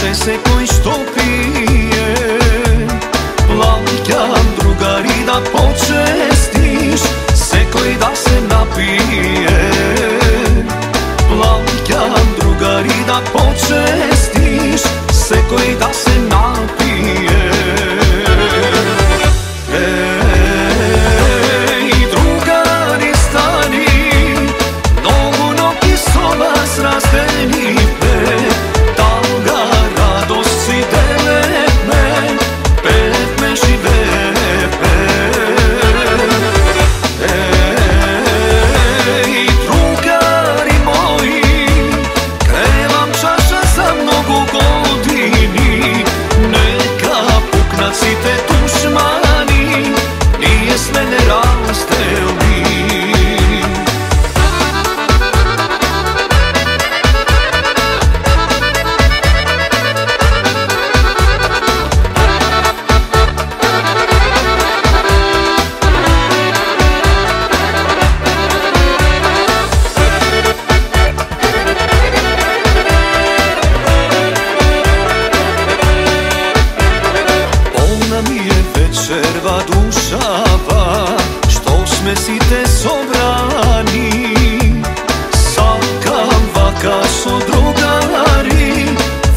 sve se koji što pije. Plaćam drugari da počestiš se koji da se napije. Plaćam drugari da počestiš se koji da se napije. Ej, drugari stani, nogu nogi sola srasteni pe, da ga radost si devet me, pet me žive pe. Ej, drugari moji, krevam čaša za mnogo godini, neka puknacite dušmani, nije s mene rastel mi. Večerva dušava, što smesite sobrani, sakam vaka so drugari,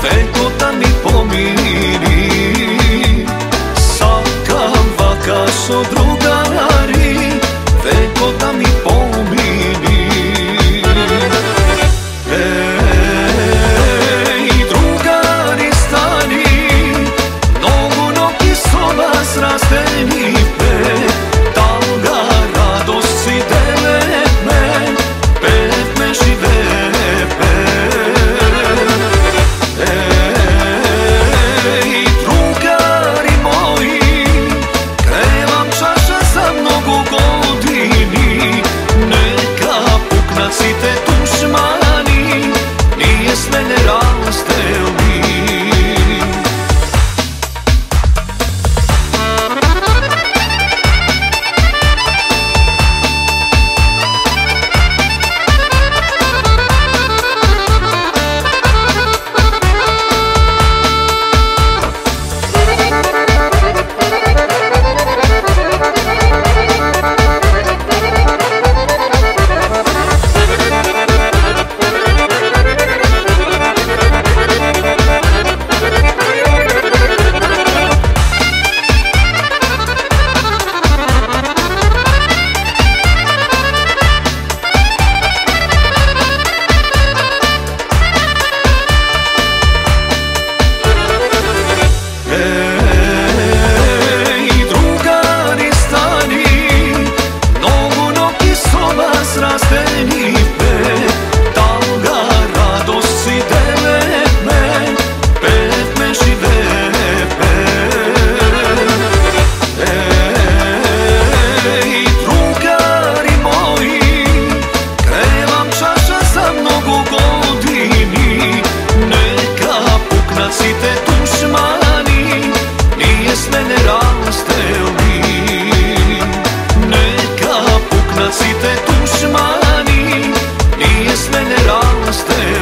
veko da mi pomiri. Sakam vaka so drugari, veko da mi pomiri. Ej, drugari stani, nogu nogi sola srasteni pe, da ga radost si devet me, pet me žive pe. Ej, drugari moji, krevam čaša za mnogo godini, neka puknacite dušmani, nije s mene rastel mi. Srasteni pe, da ga radost si devet me, pet me žive pe. Ej, drugari moji, krevam čaša za mnogo godini, neka puknacite dušmani, nije s mene rastel mi. Neka puknacite dušmani, nije s mene rastel